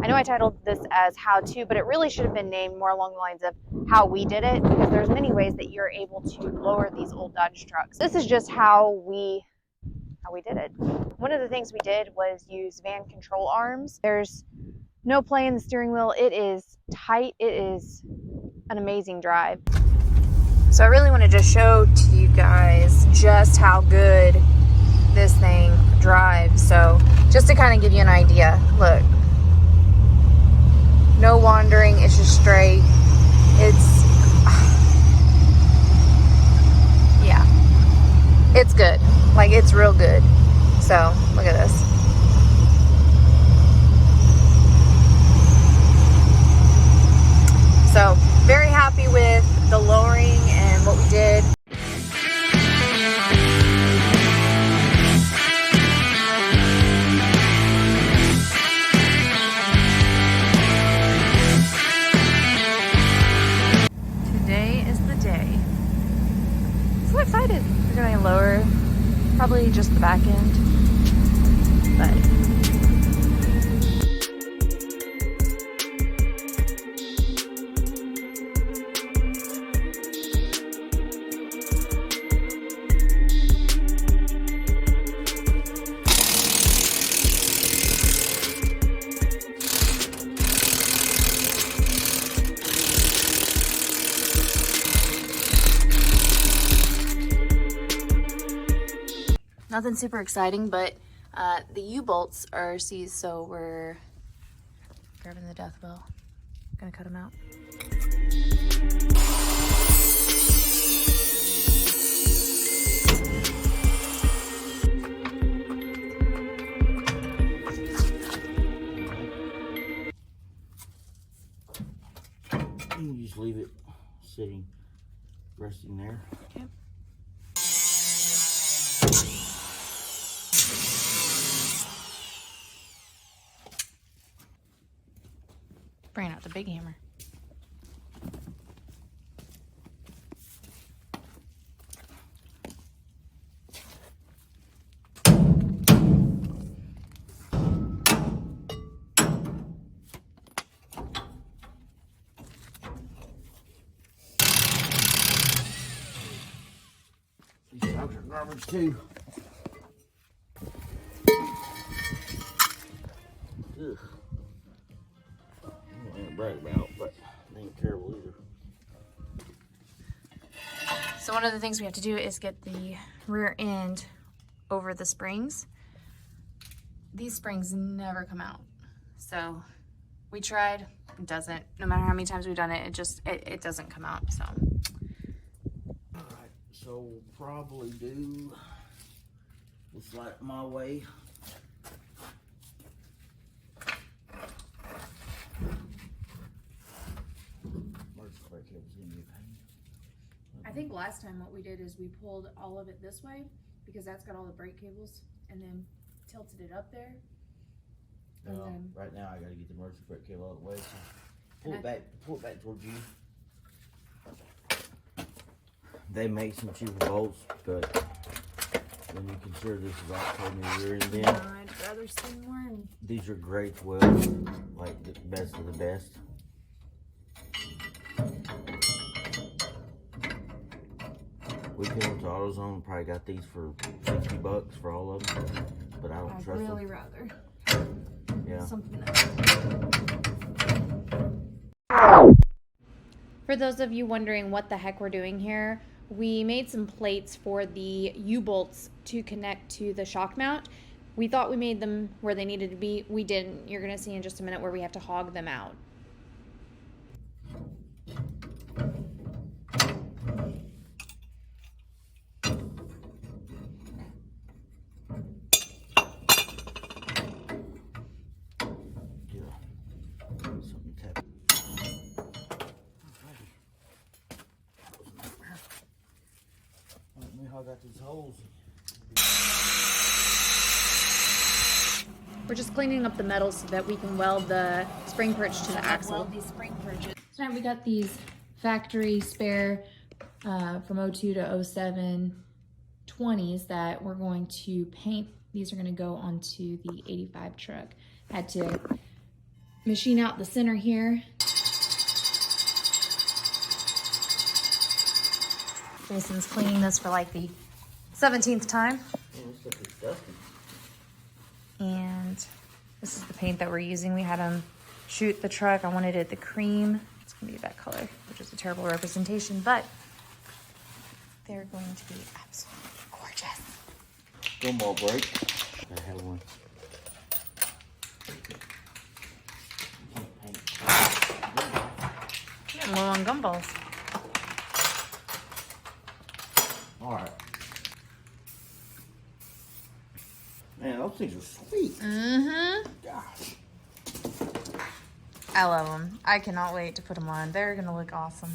I know I titled this as how to, but it really should have been named more along the lines of how we did it, because there's many ways that you're able to lower these old Dodge trucks. This is just how we did it. One of the things we did was use van control arms. There's no play in the steering wheel. It is tight. It is an amazing drive. So I really want to just show to you guys just how good this thing drives. So just to kind of give you an idea, look, no wandering, it's just straight. It's, yeah, it's good. Like, it's real good. So look at this. So very happy with the lowering and what we did. Today is the day. So excited. We're going to lower probably just the back end, but nothing super exciting, but the U-bolts are seized, so we're grabbing the death bell. Gonna cut them out. You just leave it sitting, resting there. Okay. Bring out the big hammer. These shocks are garbage too. Ugh. I ain't brag about, but they ain't terrible either. So one of the things we have to do is get the rear end over the springs. These springs never come out. So we tried, it doesn't. No matter how many times we've done it, it doesn't come out, so. Alright, so we'll probably do this like my way. I think last time what we did is we pulled all of it this way because that's got all the brake cables, and then tilted it up there. And then, right now I gotta get the emergency brake cable out of the way. So pull it back towards you. They make some cheaper bolts, but when you consider this is October rear end in, I'd rather see more. These are great welds, like the best of the best. We came to AutoZone, probably got these for $60 for all of them, but I don't I'd trust really them. rather Yeah. something else. For those of you wondering what the heck we're doing here, we made some plates for the U-bolts to connect to the shock mount. We thought we made them where they needed to be. We didn't. You're gonna see in just a minute where we have to hog them out. I got these holes. We're just cleaning up the metal so that we can weld the spring perch to the axle. Weld these spring perches. So now we got these factory spare from 02 to 07 20s that we're going to paint. These are going to go onto the 85 truck. Had to machine out the center here. Jason's cleaning this for like the 17th time. And this is the paint that we're using. We had him shoot the truck. I wanted it the cream. It's gonna be that color, which is a terrible representation, but they're going to be absolutely gorgeous. Gumball break. I have one. Getting low on gumballs. All right. Man, those things are sweet. Mm-hmm. Gosh. I love them. I cannot wait to put them on. They're gonna look awesome.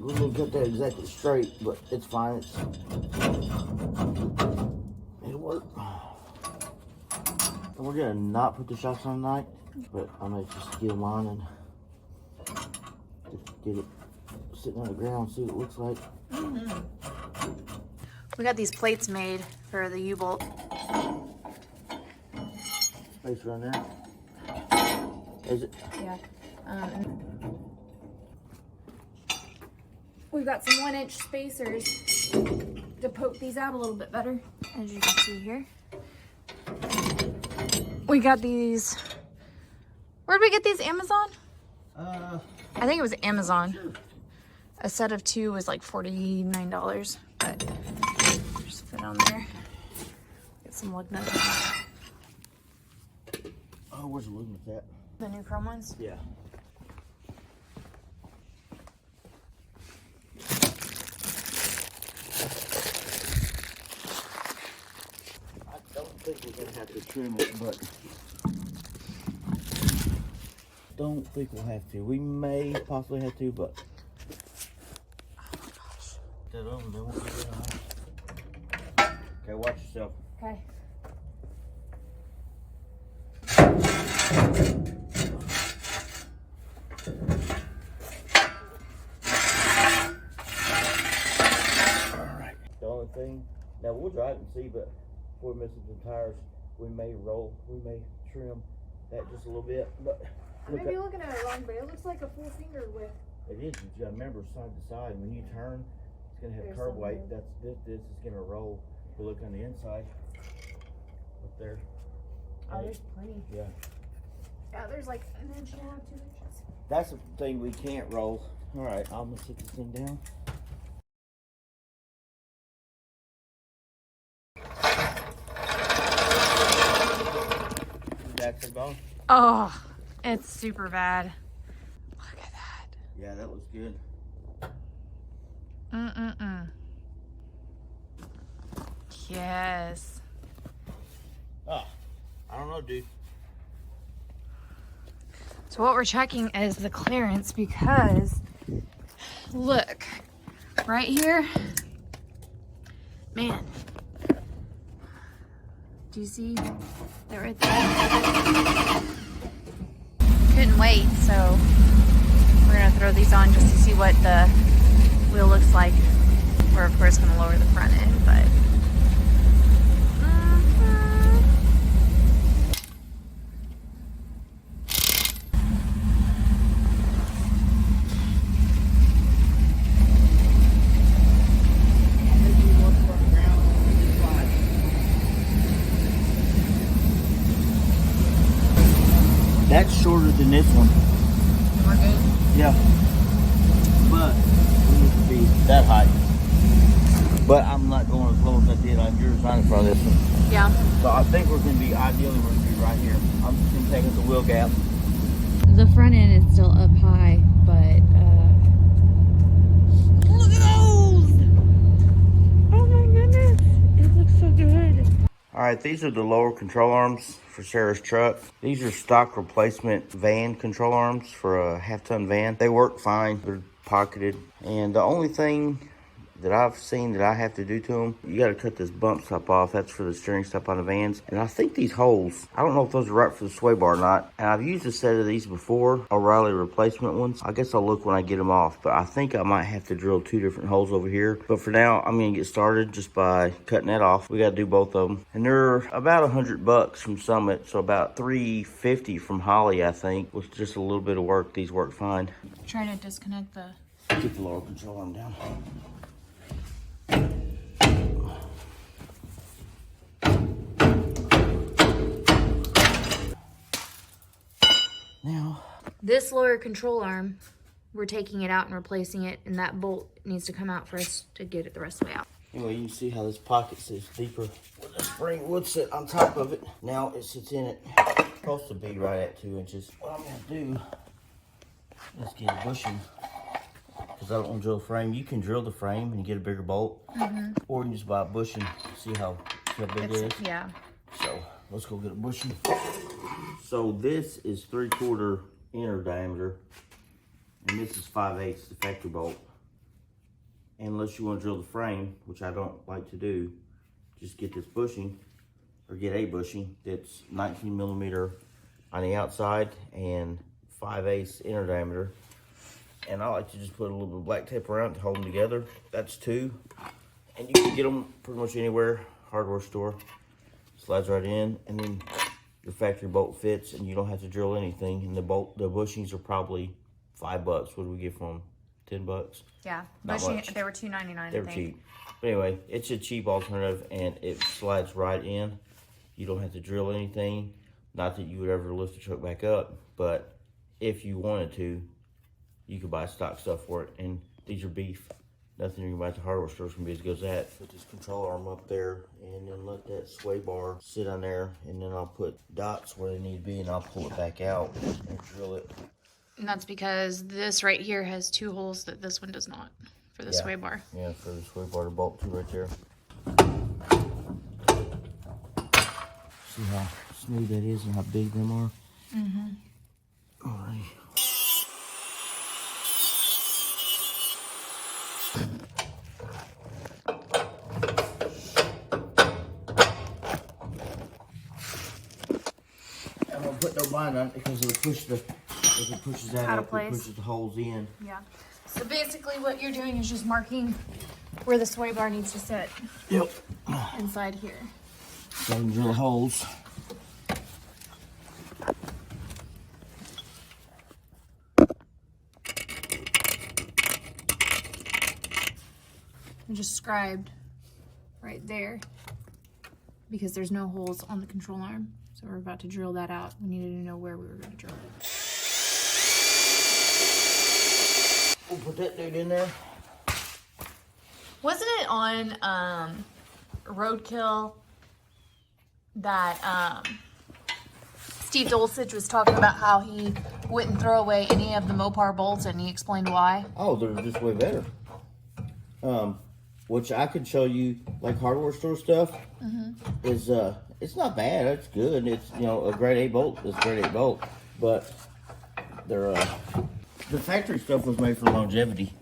We didn't get that exactly straight, but it's fine. It'll work. And we're gonna not put the shocks on tonight, but I might just get them on and just get it sitting on the ground, see what it looks like. We got these plates made for the U-bolt. Space around there. Is it? Yeah. We've got some 1-inch spacers to poke these out a little bit better, as you can see here. We got these. Where'd we get these? Amazon? I think it was Amazon. Sure. A set of 2 was like $49, but just fit on there. Get some lug nuts. Oh, where's the lug nut at? The new chrome ones. Yeah. I don't think we're gonna have to trim it, but don't think we'll have to. We may possibly have to, but that oven, they won't get it on. Okay, watch yourself. Okay. Alright. The only thing, now we'll drive and see, but before we miss some tires, we may trim that just a little bit, but I may be looking at it wrong, but it looks like a full finger width. it is, but you gotta remember side to side, when you turn, it's gonna have There's curb some weight, room. this is gonna roll. If you look on the inside, up there. Oh, there's plenty. Yeah. Yeah, there's like 1.5 inches, 2 inches. That's the thing we can't roll. Alright, I'm gonna sit this thing down. That's gone. Oh, it's super bad. Look at that. Yeah, that was good. Yes. Oh, I don't know, dude. So what we're checking is the clearance because look, right here, man, do you see that right there? Couldn't wait, so we're gonna throw these on just to see what the wheel looks like. We're of course gonna lower the front end, but That's shorter than this one. we're good. Yeah. But we need to be that height. But I'm not going as low as I did on yours on in front of this one. Yeah. So I think we're gonna be ideally we're gonna be right here. I'm just gonna take out the wheel gap. The front end is still up high, but look at those! Oh my goodness, it looks so good. All right, these are the lower control arms for Sarah's truck. These are stock replacement van control arms for a half-ton van. They work fine. They're pocketed. And the only thing that I've seen that I have to do to them, you got to cut this bump stop off. That's for the steering stop on the vans. And I think these holes, I don't know if those are right for the sway bar or not. And I've used a set of these before, O'Reilly replacement ones. I guess I'll look when I get them off, but I think I might have to drill 2 different holes over here. But for now, I'm gonna get started just by cutting that off. We got to do both of them. And they're about $100 from Summit, so about $350 from Holly, I think. With just a little bit of work, these work fine. Trying to disconnect the... Get the lower control arm down. Now, This lower control arm, we're taking it out and replacing it, and that bolt needs to come out for us to get it the rest of the way out. anyway, you can see how this pocket sits deeper where the spring would sit on top of it. Now it sits in it. It's supposed to be right at 2 inches. What I'm gonna do is get a bushing, because I don't want to drill the frame. You can drill the frame and get a bigger bolt, or you can just buy a bushing. See how big it is? Yeah. So let's go get a bushing. So this is 3/4 inner diameter, and this is 5/8 the factory bolt. And unless you want to drill the frame, which I don't like to do, just get this bushing, or get a bushing that's 19 millimeter on the outside and 5/8 inner diameter. And I like to just put a little bit of black tape around to hold them together. That's 2, and you can get them pretty much anywhere, hardware store. Slides right in, and then your factory bolt fits, and you don't have to drill anything. And the bushings are probably $5. What do we get from them? $10? Yeah. Not much. They were $2.99. They were cheap. But anyway, it's a cheap alternative, and it slides right in. You don't have to drill anything. Not that you would ever lift the truck back up, but if you wanted to, you could buy stock stuff for it. And these are beef. Nothing you can buy at the hardware store is going to be as good as that. Put this control arm up there, and then let that sway bar sit on there, and then I'll put dots where they need to be, and I'll pull it back out and drill it. And that's because this right here has 2 holes that this one does not for the sway bar. Yeah, for the sway bar to bolt to right there. See how smooth that is and how big them are? All right. I'm gonna put no bind on it because it'll push if it pushes that Out of up, place. it pushes the holes in. Yeah. So basically what you're doing is just marking where the sway bar needs to sit Yep. inside here. So I can drill holes. And just scribed right there because there's no holes on the control arm. So we're about to drill that out. We needed to know where we were going to drill it. We'll put that dude in there. Wasn't it on Roadkill that Steve Dulcich was talking about how he wouldn't throw away any of the Mopar bolts, and he explained why? Oh, they're just way better. Which I could show you, like hardware store stuff, is it's not bad. It's good. It's, you know, a grade A bolt. It's a grade A bolt, but they're the factory stuff was made for longevity.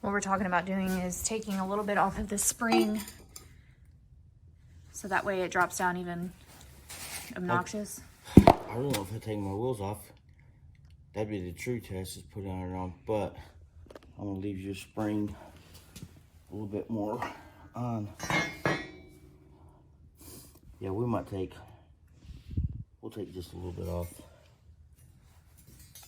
What we're talking about doing is taking a little bit off of the spring so that way it drops down even obnoxious. I don't know if I take my wheels off. That'd be the true test, is putting it on. But I'm gonna leave your spring a little bit more on. Yeah, we'll take just a little bit off.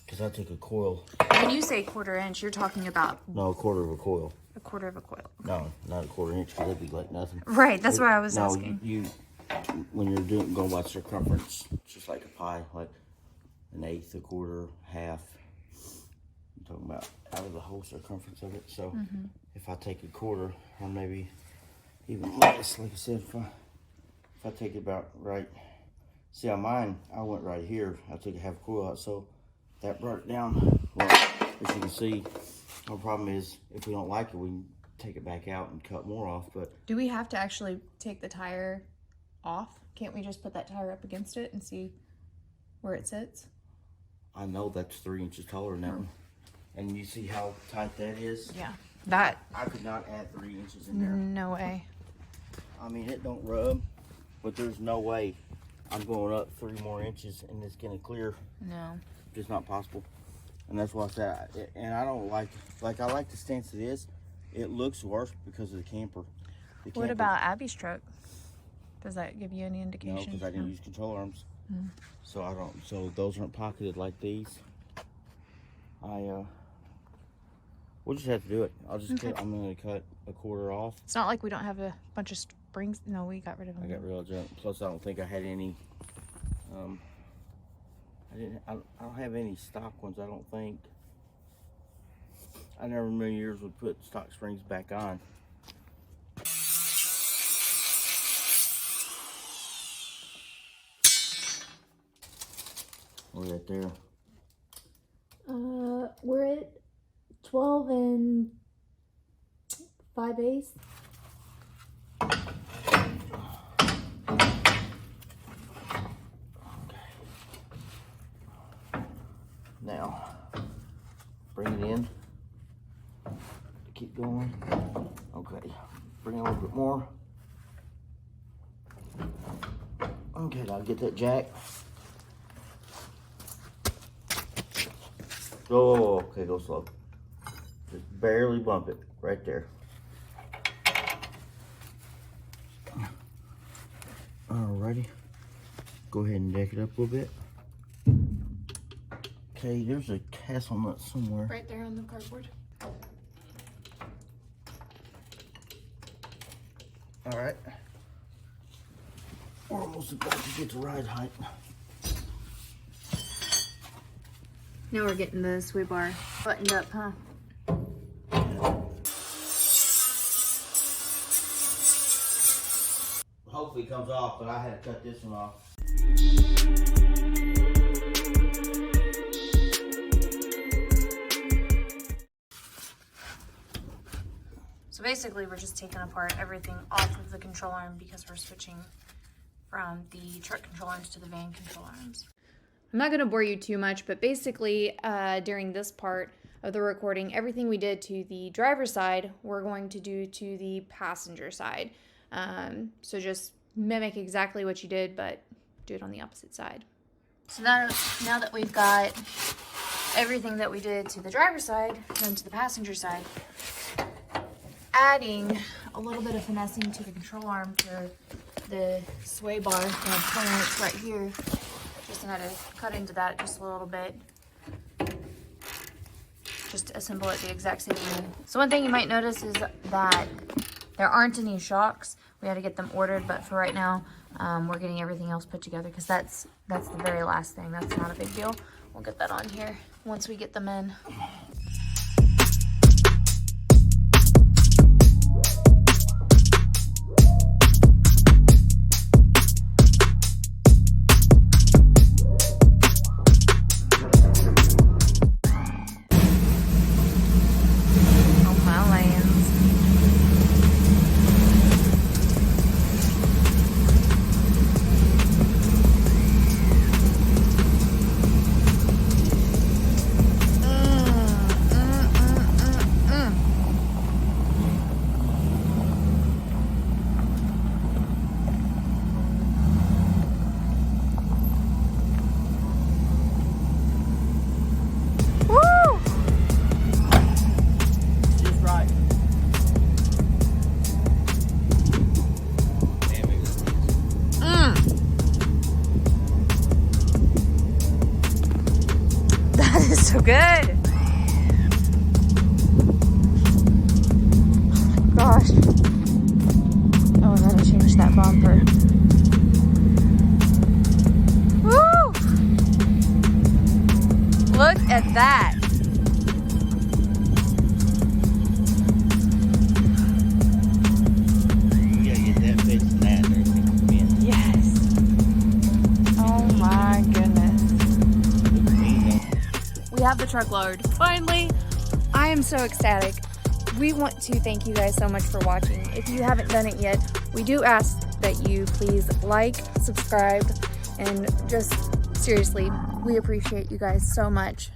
Because I took a coil. When you say 1/4 inch, you're talking about No, a quarter of a coil. a 1/4 of a coil. No, not a 1/4 inch, because that'd be like nothing. Right, that's why I was asking. When you're going by circumference, it's just like a pie, like an eighth, a quarter, half. I'm talking about out of the whole circumference of it. So if I take a quarter, or maybe even less, like I said, if I take it about right, see on mine, I went right here. I took a half coil out, so that brought it down. Well, as you can see, our problem is if we don't like it, we can take it back out and cut more off. But Do we have to actually take the tire off? Can't we just put that tire up against it and see where it sits? I know that's 3 inches taller than that one. And you see how tight that is? Yeah. That, I could not add 3 inches in there. no way. I mean, it don't rub, but there's no way I'm going up 3 more inches and it's gonna clear. No. Just not possible. And that's why I said, and I don't like I like the stance it is. It looks worse because of the camper. What about Abby's truck? Does that give you any indication? No, because I didn't use control arms. So I don't, so those aren't pocketed like these. We'll just have to do it. I'm gonna cut a quarter off. It's not like we don't have a bunch of springs. No, we got rid of them. I got rid of junk. Plus, I don't think I had any. I don't have any stock ones. I don't think. I never in a million years would put stock springs back on. We're at there. We're at 12 and 5/8. Now, bring it in. Keep going. Okay, bring it a little bit more. Okay, now get that jack. Oh, okay, go slow. Just barely bump it right there. Alrighty. Go ahead and deck it up a little bit. Okay, there's a castle nut somewhere. Right there on the cardboard. Alright. We're almost about to get to ride height. Now we're getting the sway bar buttoned up, huh? Hopefully it comes off, but I had to cut this one off. So basically we're just taking apart everything off of the control arm because we're switching from the truck control arms to the van control arms. I'm not going to bore you too much, but basically during this part of the recording, everything we did to the driver's side, we're going to do to the passenger side. So just mimic exactly what you did, but do it on the opposite side. So now that we've got everything that we did to the driver's side, then to the passenger side, adding a little bit of finessing to the control arm for the sway bar clearance right here. Just had to cut into that just a little bit. Just to assemble it the exact same way. So one thing you might notice is that there aren't any shocks. We had to get them ordered, but for right now, we're getting everything else put together because that's the very last thing. That's not a big deal. We'll get that on here once we get them in. Smells so good. Gosh. Oh, I gotta change that bumper. Woo! Look at that. You gotta get that fixed and that and everything come in. Yes. Oh my goodness. We have the truckload. Finally. I am so ecstatic. We want to thank you guys so much for watching. If you haven't done it yet, we do ask that you please like, subscribe, and just seriously, we appreciate you guys so much.